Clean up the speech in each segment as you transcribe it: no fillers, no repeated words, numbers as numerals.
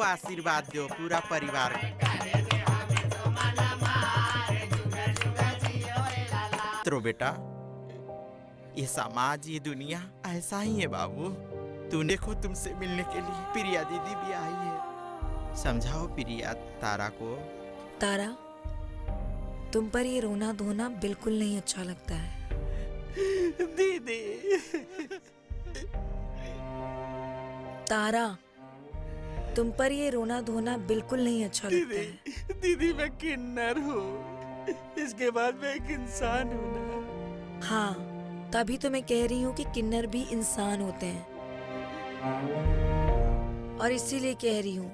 हमको आशीर्वाद दो पूरा परिवार तो बेटा ये समाज ये दुनिया ऐसा ही है बाबू। तू देखो तुमसे मिलने के लिए प्रिया दीदी भी आई है। समझाओ प्रिया तारा को। तारा, तुम पर ये रोना धोना बिल्कुल नहीं अच्छा लगता है। दीदी तारा, तुम पर ये रोना धोना बिल्कुल नहीं अच्छा लगता है। दीदी मैं किन्नर हूँ, इसके बाद मैं एक इंसान हूँ ना। हाँ, तभी तो मैं कह रही हूँ कि किन्नर भी इंसान होते हैं, और इसीलिए कह रही हूँ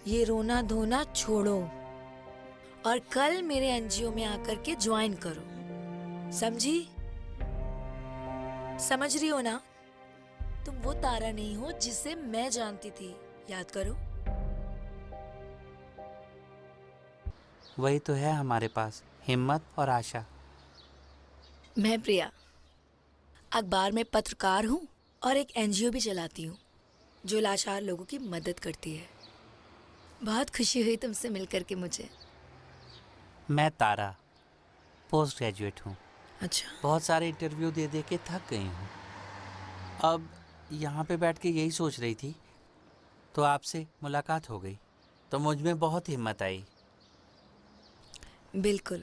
ये रोना धोना छोड़ो और कल मेरे एनजीओ में आकर के ज्वाइन करो, समझी? समझ रही हो ना? तुम वो तारा नहीं हो जिसे मैं जानती थी, याद करो। वही तो है हमारे पास, हिम्मत और आशा। मैं प्रिया, अखबार में पत्रकार हूँ और एक एनजीओ भी चलाती हूँ जो लाचार लोगों की मदद करती है। बहुत खुशी हुई तुमसे मिलकर के मुझे। मैं तारा, पोस्ट ग्रेजुएट हूँ। अच्छा, बहुत सारे इंटरव्यू दे दे के थक गई हूँ। अब यहाँ पे बैठ के यही सोच रही थी तो आपसे मुलाकात हो गई तो मुझ में बहुत हिम्मत आई। बिल्कुल।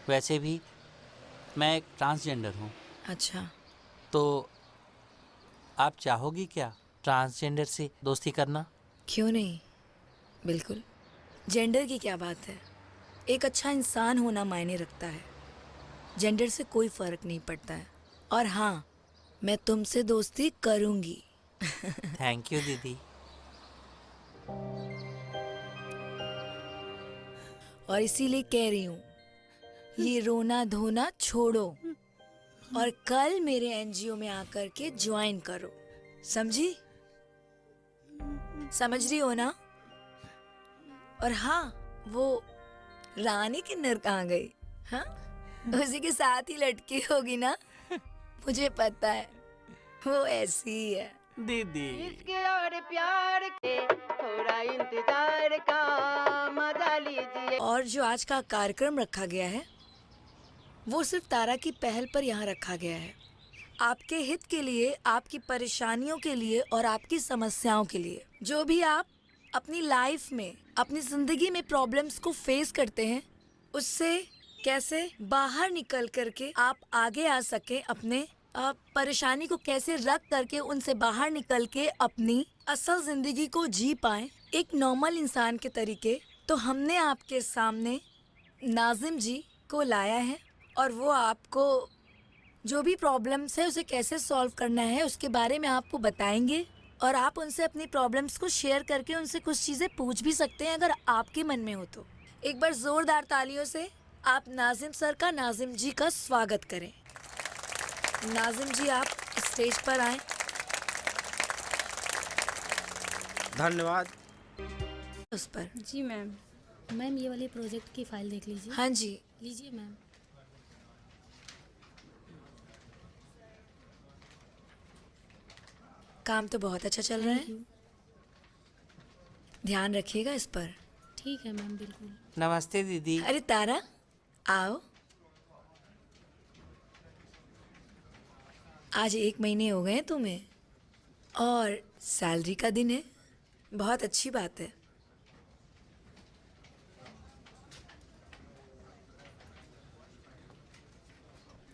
वैसे भी मैं एक ट्रांसजेंडर हूँ। अच्छा, तो आप चाहोगी क्या ट्रांसजेंडर से दोस्ती करना? क्यों नहीं, बिल्कुल। जेंडर की क्या बात है, एक अच्छा इंसान होना मायने रखता है। जेंडर से कोई फर्क नहीं पड़ता है। और हाँ, मैं तुमसे दोस्ती करूँगी। थैंक यू दीदी। और इसीलिए कह रही हूँ ये रोना धोना छोड़ो और कल मेरे एनजीओ में आकर के ज्वाइन करो, समझी? समझ रही हो ना? और हाँ, वो रानी किन्नर कहाँ गई? हाँ, उसी के साथ ही लटकी होगी ना। मुझे पता है वो ऐसी ही है। दीदी इसके और प्यार के थोड़ा इंतजार का मजा लीजिए। और जो आज का कार्यक्रम रखा गया है वो सिर्फ तारा की पहल पर यहाँ रखा गया है, आपके हित के लिए, आपकी परेशानियों के लिए और आपकी समस्याओं के लिए। जो भी आप अपनी लाइफ में, अपनी जिंदगी में प्रॉब्लम्स को फेस करते हैं, उससे कैसे बाहर निकल करके आप आगे आ सके, अपने परेशानी को कैसे रख करके उनसे बाहर निकल के अपनी असल जिंदगी को जी पाएं एक नॉर्मल इंसान के तरीके, तो हमने आपके सामने नाजिम जी को लाया है और वो आपको जो भी प्रॉब्लम्स है उसे कैसे सॉल्व करना है उसके बारे में आपको बताएंगे। और आप उनसे अपनी प्रॉब्लम्स को शेयर करके उनसे कुछ चीज़ें पूछ भी सकते हैं अगर आपके मन में हो तो। एक बार जोरदार तालियों से आप नाजिम सर का, नाजिम जी का स्वागत करें। नाजिम जी, आप स्टेज पर आएं। धन्यवाद। उस पर जी मैम। मैम ये वाली प्रोजेक्ट की फाइल देख लीजिए। हाँ जी, लीजिए मैम। काम तो बहुत अच्छा चल रहा थैंक है, यू। ध्यान रखिएगा इस पर। ठीक है मैम, बिल्कुल। नमस्ते दीदी। अरे तारा, आओ। आज 1 महीने हो गए तुम्हें और सैलरी का दिन है, बहुत अच्छी बात है।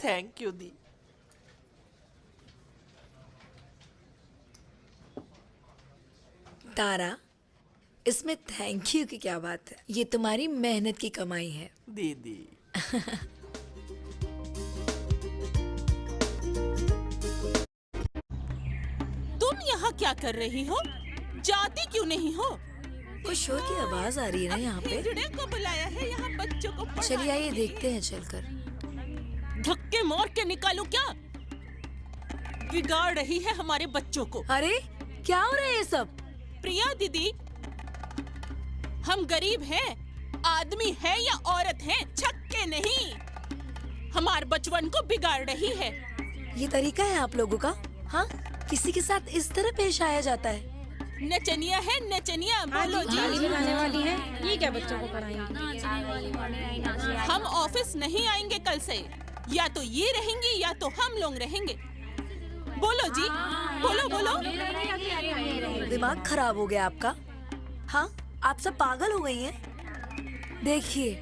थैंक यू दी। तारा, इसमें थैंक यू की क्या बात है, ये तुम्हारी मेहनत की कमाई है। दीदी तुम यहाँ क्या कर रही हो? जाती क्यों नहीं हो? वो शोर की आवाज आ रही है ना यहाँ पे। हिजड़े को बुलाया है यहाँ बच्चों को पढ़ाने चलिए आइए के लिए। देखते हैं चलकर। धक्के मार के निकालूं क्या? बिगाड़ रही है हमारे बच्चों को। अरे क्या हो रहा है ये सब? प्रिया दीदी, हम गरीब हैं, आदमी है या औरत हैं, छक्के नहीं। हमारे बचपन को बिगाड़ रही है। ये तरीका है आप लोगों का? हाँ, किसी के साथ इस तरह पेश आया जाता है? नचनिया है नचनिया। बोलो गाड़ी जी। बनाने वाली है, ये क्या बच्चों को पढ़ाएंगे? हम ऑफिस नहीं आएंगे कल से, या तो ये रहेंगी या तो हम लोग रहेंगे। बोलो जी, बोलो बोलो। दिमाग खराब हो गया आपका? हाँ, आप सब पागल हो गई हैं? देखिए,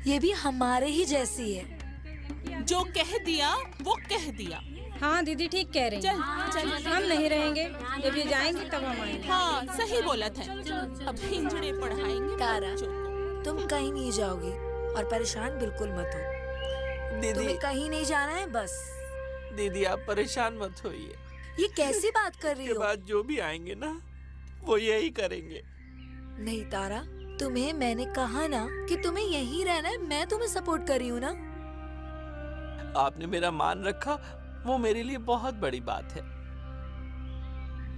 ये भी हमारे ही जैसी है। जो कह दिया वो कह दिया। हाँ दीदी ठीक कह रही हैं। चल चल। हम नहीं रहेंगे, जब ये जाएंगे तब हम आएंगे। हाँ सही बोला था। अब हिंजड़े पढ़ाएंगे तारा, बच्चों को। तुम कहीं नहीं जाओगी और परेशान बिल्कुल मत हो। दीदी तुम्हें कहीं नहीं जाना है बस। दीदी आप परेशान मत होइए। ये कैसी बात कर रही के हो? बाद जो भी आएंगे ना वो यही करेंगे। नहीं तारा, तुम्हें मैंने कहा ना कि तुम्हें यहीं रहना है। मैं तुम्हें सपोर्ट कर रही हूँ ना। आपने मेरा मान रखा, वो मेरे लिए बहुत बड़ी बात है।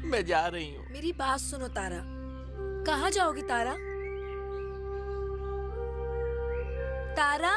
मैं जा रही हूँ। मेरी बात सुनो तारा। कहाँ जाओगी तारा? तारा